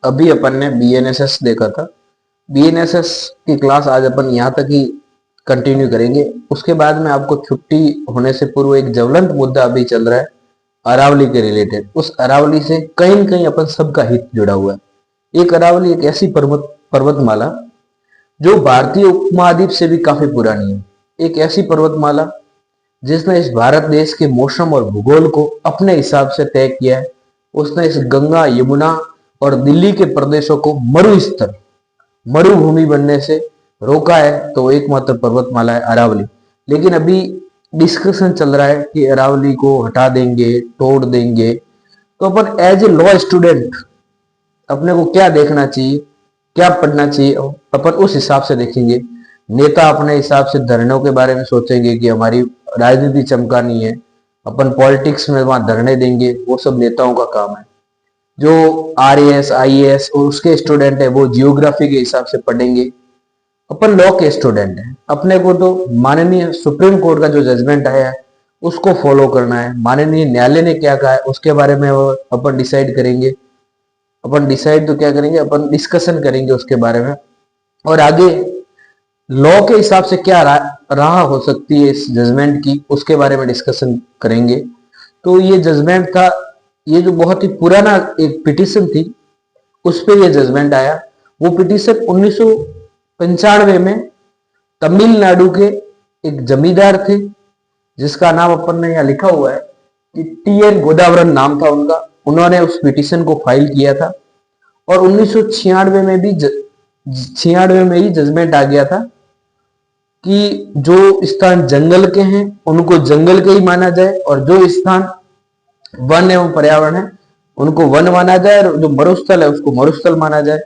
अभी अपन ने बीएनएसएस देखा था। बीएनएसएस की क्लास आज अपन यहाँ तक ही कंटिन्यू करेंगे। उसके बाद में आपको छुट्टी होने से पूर्व एक ज्वलंत मुद्दा अभी चल रहा है अरावली के रिलेटेड। उस अरावली से कहीं न कहीं अपन सबका हित जुड़ा हुआ है। एक अरावली एक ऐसी पर्वतमाला जो भारतीय उपमहाद्वीप से भी काफी पुरानी है। एक ऐसी पर्वतमाला जिसने इस भारत देश के मौसम और भूगोल को अपने हिसाब से तय किया है। उसने इस गंगा, यमुना और दिल्ली के प्रदेशों को मरुस्थल, मरुभूमि बनने से रोका है, तो एकमात्र पर्वतमाला है अरावली। लेकिन अभी डिस्कशन चल रहा है कि अरावली को हटा देंगे, तोड़ देंगे। तो अपन एज ए लॉ स्टूडेंट अपने को क्या देखना चाहिए, क्या पढ़ना चाहिए, अपन उस हिसाब से देखेंगे। नेता अपने हिसाब से धरनों के बारे में सोचेंगे कि हमारी राजनीति चमकानी है, अपन पॉलिटिक्स में वहां धरने देंगे, वो सब नेताओं का काम है। जो आरएएस, आईएएस और उसके स्टूडेंट है वो जियोग्राफी के हिसाब से पढ़ेंगे। अपन लॉ के स्टूडेंट हैं, अपने को तो माननीय सुप्रीम कोर्ट का जो जजमेंट आया है उसको फॉलो करना है। माननीय न्यायालय ने क्या कहा है उसके बारे में वो अपन डिसाइड करेंगे। अपन डिसाइड तो क्या करेंगे, अपन डिस्कशन करेंगे उसके बारे में, और आगे लॉ के हिसाब से क्या राह हो सकती है इस जजमेंट की, उसके बारे में डिस्कशन करेंगे। तो ये जजमेंट था, ये जो बहुत ही पुराना एक पिटीशन थी उस पे ये जजमेंट आया। वो पिटीशन 1995 में तमिलनाडु के एक जमींदार थे जिसका नाम अपन ने यहाँ लिखा हुआ है कि टी.एन. गोदावरन नाम था उनका। उन्होंने उस पिटीशन को फाइल किया था और 1996 में भी 96 में ही जजमेंट आ गया था कि जो स्थान जंगल के हैं उनको जंगल के ही माना जाए और जो स्थान वन एवं पर्यावरण है उनको वन माना जाए और जो मरुस्थल है उसको मरुस्थल माना जाए।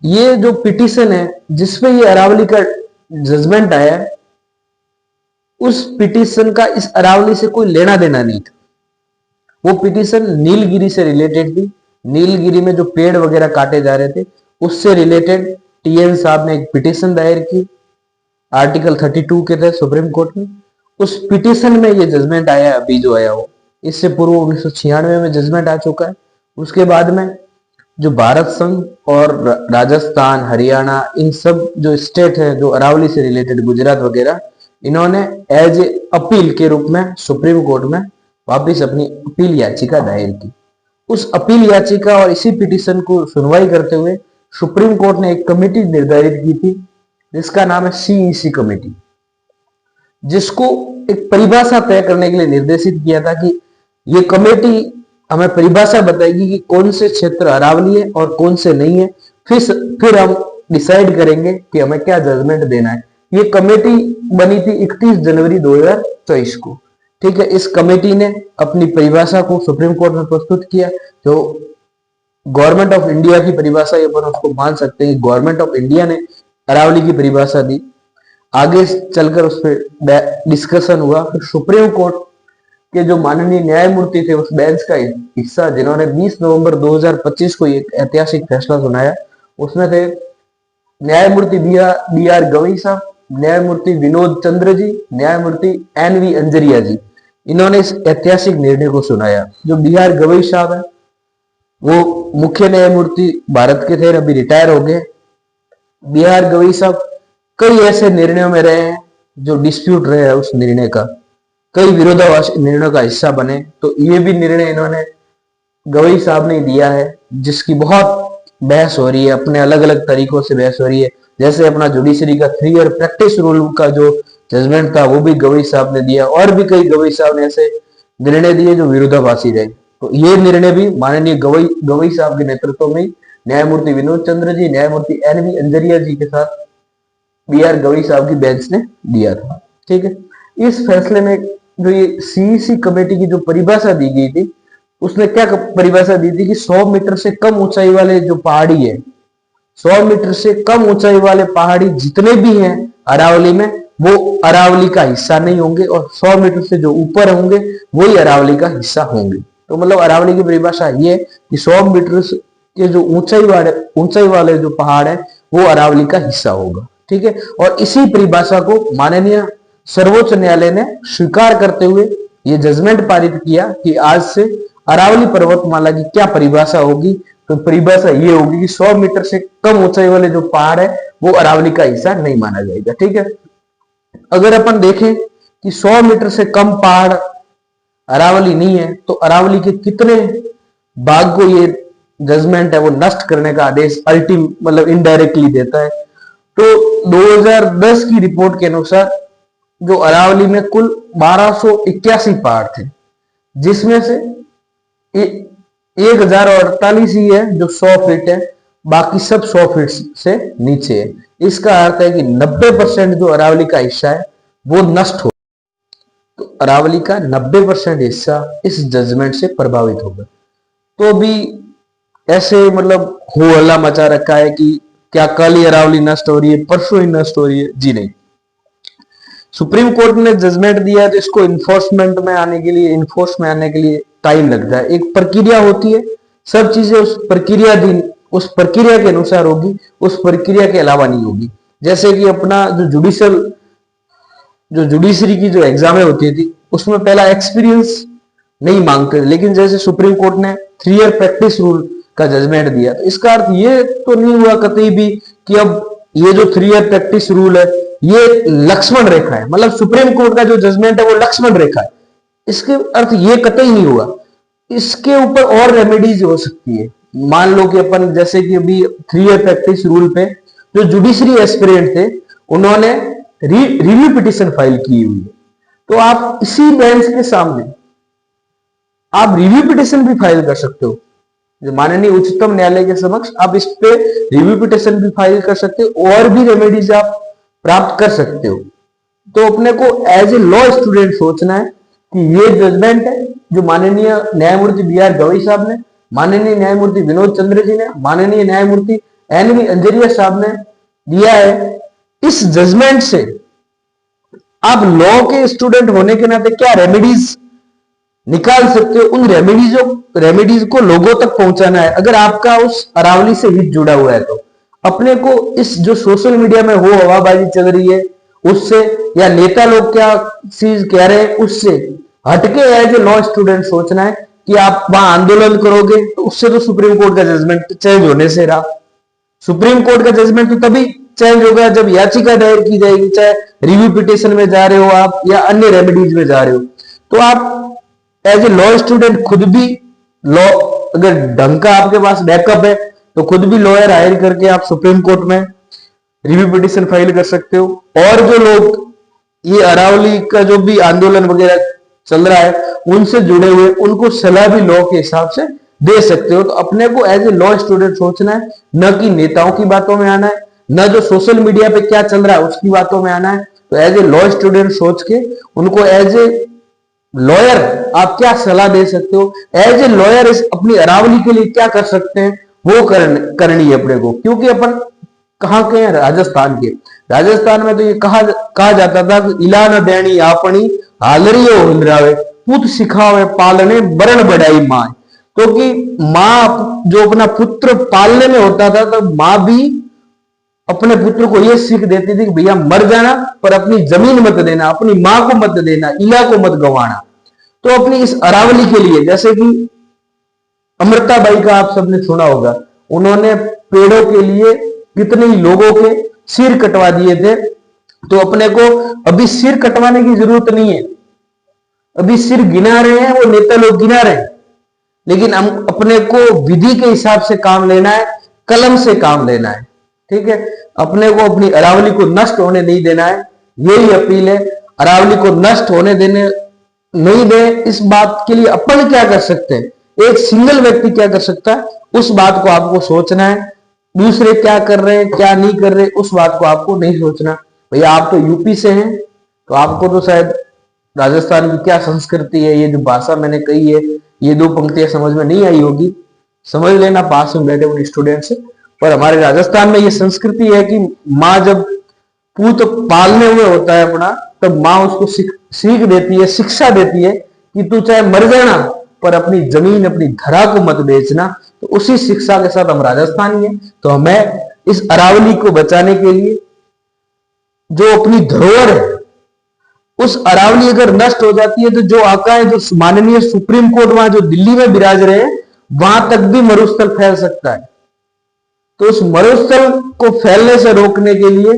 ये जो पिटीशन है जिसमें ये अरावली का जजमेंट आया है, उस पिटीशन का इस अरावली से कोई लेना देना नहीं था। वो पिटीशन नीलगिरी से रिलेटेड थी। नीलगिरी में जो पेड़ वगैरह काटे जा रहे थे उससे रिलेटेड टी.एन. साहब ने एक पिटीशन दायर की आर्टिकल 32 के तहत सुप्रीम कोर्ट में। उस पिटीशन में ये जजमेंट आया है अभी जो आया वो, इससे पूर्व 1996 में जजमेंट आ चुका है। उसके बाद में जो भारत संघ और राजस्थान, हरियाणा, इन सब जो स्टेट है जो अरावली से रिलेटेड, गुजरात वगैरह, इन्होंने एज ए अपील के रूप में सुप्रीम कोर्ट में वापिस अपनी अपील याचिका दायर की। उस अपील याचिका और इसी पिटीशन को सुनवाई करते हुए सुप्रीम कोर्ट ने एक कमेटी निर्धारित की थी जिसका नाम है सीईसी कमेटी, जिसको एक परिभाषा तय करने के लिए निर्देशित किया था कि ये कमेटी हमें परिभाषा बताएगी कि कौन से क्षेत्र अरावली है और कौन से नहीं है। फिर हम डिसाइड करेंगे कि हमें क्या जजमेंट देना है। ये कमेटी बनी थी 31 जनवरी 2023 को। ठीक है, इस कमेटी ने अपनी परिभाषा को सुप्रीम कोर्ट में प्रस्तुत किया। जो गवर्नमेंट ऑफ इंडिया की परिभाषा ये अपन उसको मान सकते हैं, गवर्नमेंट ऑफ इंडिया ने अरावली की परिभाषा दी। आगे चलकर उस पर डिस्कशन हुआ। फिर सुप्रीम कोर्ट के जो माननीय न्यायमूर्ति थे उस बेंच का हिस्सा जिन्होंने 20 नवंबर 2025 को एक ऐतिहासिक फैसला सुनाया, उसमें थे न्यायमूर्ति बी आर गवई साहब, न्यायमूर्ति विनोद चंद्र जी, न्यायमूर्ति एन.वी. अंजरिया जी। इन्होंने इस ऐतिहासिक निर्णय को सुनाया। जो बी आर गवई साहब है वो मुख्य न्यायमूर्ति भारत के थे, अभी रिटायर हो गए। बी आर गवई साहब कई ऐसे निर्णयों में रहे हैं जो डिस्प्यूट रहे हैं उस निर्णय का, कई विरोधाभासी निर्णयों का हिस्सा बने। तो ये भी निर्णय इन्होंने गवई साहब ने दिया है जिसकी बहुत बहस हो रही है, अपने अलग अलग तरीकों से बहस हो रही है। जैसे अपना जुडिशरी का 3 ईयर प्रैक्टिस रूल का जो जजमेंट था वो भी गवई साहब ने दिया, और भी कई गवई साहब ने ऐसे निर्णय दिए जो विरोधाभासी रहे। तो ये निर्णय भी माननीय गवई साहब के नेतृत्व में न्यायमूर्ति विनोद चंद्र जी, न्यायमूर्ति एन.वी. अंजरिया जी के साथ बी आर गवई साहब की बेंच ने दिया था। ठीक है, इस फैसले में जो ये सीईसी कमेटी की जो परिभाषा दी गई थी उसने क्या परिभाषा दी थी कि 100 मीटर से कम ऊंचाई वाले जो पहाड़ी है, 100 मीटर से कम ऊंचाई वाले पहाड़ी जितने भी हैं अरावली में वो अरावली का हिस्सा नहीं होंगे, और 100 मीटर से जो ऊपर होंगे वही अरावली का हिस्सा होंगे। तो मतलब अरावली की परिभाषा ये है कि 100 मीटर के जो ऊंचाई वाले जो पहाड़ है वो अरावली का हिस्सा होगा। ठीक है, और इसी परिभाषा को माननीय सर्वोच्च न्यायालय ने स्वीकार करते हुए ये जजमेंट पारित किया कि आज से अरावली पर्वतमाला की क्या परिभाषा होगी तो परिभाषा ये होगी कि 100 मीटर से कम ऊंचाई वाले जो पहाड़ है वो अरावली का हिस्सा नहीं माना जाएगा। ठीक है, अगर अपन देखें कि 100 मीटर से कम पहाड़ अरावली नहीं है तो अरावली के कितने भाग को ये जजमेंट है वो नष्ट करने का आदेश मतलब इनडायरेक्टली देता है। तो 2010 की रिपोर्ट के अनुसार जो अरावली में कुल 1281 पहाड़ थे, जिसमें से 1048 ही है जो 100 फीट है, बाकी सब 100 फीट से नीचे है। इसका अर्थ है कि 90% जो अरावली का हिस्सा है वो नष्ट हो, तो अरावली का 90% हिस्सा इस जजमेंट से प्रभावित होगा। तो भी ऐसे मतलब हो हल्ला मचा रखा है कि क्या कल ही अरावली नष्ट हो रही है, परसों ही नष्ट हो रही है। जी नहीं, सुप्रीम कोर्ट ने जजमेंट दिया है तो इसको इन्फोर्स में आने के लिए टाइम लगता है। एक प्रक्रिया होती है, सब चीजें उस प्रक्रिया के अनुसार होगी, उस प्रक्रिया के अलावा नहीं होगी। जैसे कि अपना जो जुडिशरी की जो एग्जामें होती थी उसमें पहला एक्सपीरियंस नहीं मांगते, लेकिन जैसे सुप्रीम कोर्ट ने 3 ईयर प्रैक्टिस रूल का जजमेंट दिया तो इसका अर्थ ये तो नहीं हुआ कतई भी कि अब ये जो 3 ईयर प्रैक्टिस रूल है ये लक्ष्मण रेखा है, मतलब सुप्रीम कोर्ट का जो जजमेंट है वो लक्ष्मण रेखा है। इसके अर्थ ये कतई नहीं हुआ, इसके ऊपर और रेमेडीज हो सकती है। मान लो कि अपन जैसे कि अभी 3 ईयर प्रैक्टिस रूल पे जो जुडिशरी एस्पिरेंट थे उन्होंने रिव्यू पिटिशन फाइल की हुई है, तो आप इसी बेंच के सामने आप रिव्यू पिटिशन भी फाइल कर सकते हो। जो माननीय उच्चतम न्यायालय के समक्ष आप इस पे रिव्यू पिटिशन भी फाइल कर सकते हो और भी रेमेडीज आप प्राप्त कर सकते हो। तो अपने को एज ए लॉ स्टूडेंट सोचना है कि ये जजमेंट है जो माननीय न्यायमूर्ति बी.आर. गवई साहब ने, माननीय न्यायमूर्ति विनोद चंद्र जी ने, माननीय न्यायमूर्ति एन.वी. अंजरिया साहब ने दिया है, इस जजमेंट से आप लॉ के स्टूडेंट होने के नाते क्या रेमेडीज निकाल सकते हो, उन रेमेडीज को लोगों तक पहुंचाना है। अगर आपका उस अरावली से हित जुड़ा हुआ है तो अपने को इस जो सोशल मीडिया में हो हवाबाजी चल रही है उससे, या नेता लोग क्या चीज कह रहे हैं उससे हटके एज ए लॉ स्टूडेंट सोचना है कि आप वहां आंदोलन करोगे तो उससे तो सुप्रीम कोर्ट का जजमेंट चेंज होने से रहा। सुप्रीम कोर्ट का जजमेंट तो तभी चेंज होगा जब याचिका दायर की जाएगी, चाहे रिव्यू पिटिशन में जा रहे हो आप या अन्य रेमेडीज में जा रहे हो। तो आप एज ए लॉ स्टूडेंट खुद भी लॉ, अगर ढंग का आपके पास बैकअप है तो खुद भी लॉयर हायर करके आप सुप्रीम कोर्ट में रिव्यू पिटिशन फाइल कर सकते हो। और जो लोग ये अरावली का जो भी आंदोलन वगैरह चल रहा है उनसे जुड़े हुए, उनको सलाह भी लॉ के हिसाब से दे सकते हो। तो अपने को एज ए लॉ स्टूडेंट सोचना है, न कि नेताओं की बातों में आना है, न जो सोशल मीडिया पे क्या चल रहा है उसकी बातों में आना है। तो एज ए लॉ स्टूडेंट सोच के उनको एज ए लॉयर आप क्या सलाह दे सकते हो, एज ए लॉयर अपनी अरावली के लिए क्या कर सकते हैं वो करनी है अपने को। क्योंकि अपन कहाँ के हैं, राजस्थान के। राजस्थान में तो ये कहा जाता था कि इला न देनी आपनी हालरियो हिलरावे, पुत सिखावे पालने बरण बढ़ाई माँ। तो कि माँ जो अपना पुत्र पालने में होता था तो माँ भी अपने पुत्र को यह सीख देती थी कि भैया मर जाना पर अपनी जमीन मत देना, अपनी मां को मत देना, इला को मत गंवाना। तो अपनी इस अरावली के लिए, जैसे कि अमृताबाई का आप सबने सुना होगा, उन्होंने पेड़ों के लिए कितने ही लोगों के सिर कटवा दिए थे। तो अपने को अभी सिर कटवाने की जरूरत नहीं है, अभी सिर गिना रहे हैं वो नेता लोग गिना रहे हैं, लेकिन हम अपने को विधि के हिसाब से काम लेना है, कलम से काम लेना है। ठीक है, अपने को अपनी अरावली को नष्ट होने नहीं देना है, यही अपील है। अरावली को नष्ट होने देने नहीं दे, इस बात के लिए अपन क्या कर सकते हैं, एक सिंगल व्यक्ति क्या कर सकता है उस बात को आपको सोचना है। दूसरे क्या कर रहे हैं क्या नहीं कर रहे उस बात को आपको नहीं सोचना। भैया आप तो यूपी से हैं तो आपको तो शायद राजस्थान की क्या संस्कृति है, ये जो भाषा मैंने कही है, ये 2 पंक्तियां समझ में नहीं आई होगी, समझ लेना पास में बैठे हुए स्टूडेंट से। पर हमारे राजस्थान में ये संस्कृति है कि माँ जब पूत पालने हुए होता है अपना, तब माँ उसको सीख देती है, शिक्षा देती है कि तू चाहे मर जाना पर अपनी जमीन अपनी धरा को मत बेचना। तो उसी शिक्षा के साथ हम राजस्थानी हैं। तो हमें इस अरावली को बचाने के लिए जो अपनी धरोहर है, उस अरावली अगर नष्ट हो जाती है तो जो आका है, जो माननीय सुप्रीम कोर्ट वहां जो दिल्ली में विराज रहे हैं, वहां तक भी मरुस्थल फैल सकता है। तो उस मरुस्थल को फैलने से रोकने के लिए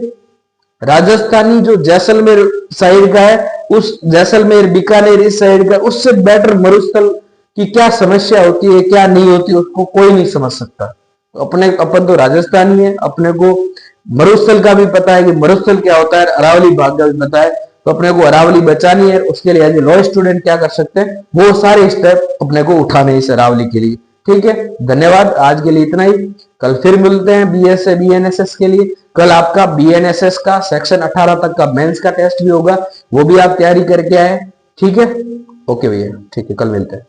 राजस्थानी जो जैसलमेर साइड का है, उस जैसलमेर बीकानेर इस साइड का, उससे बेटर मरुस्थल की क्या समस्या होती है क्या नहीं होती उसको कोई नहीं समझ सकता। तो अपन तो राजस्थानी है, अपने को मरुस्थल का भी पता है कि मरुस्थल क्या होता है, अरावली भाग का भी पता है। तो अपने को अरावली बचानी है, उसके लिए एज ए लॉ स्टूडेंट क्या कर सकते हैं, वो सारे स्टेप अपने को उठाने इस अरावली के लिए। ठीक है, धन्यवाद, आज के लिए इतना ही। कल फिर मिलते हैं बीएनएसएस के लिए। कल आपका बीएनएसएस का सेक्शन 18 तक का मेंस का टेस्ट भी होगा, वो भी आप तैयारी करके आए। ठीक है, ओके भैया, ठीक है, कल मिलते हैं।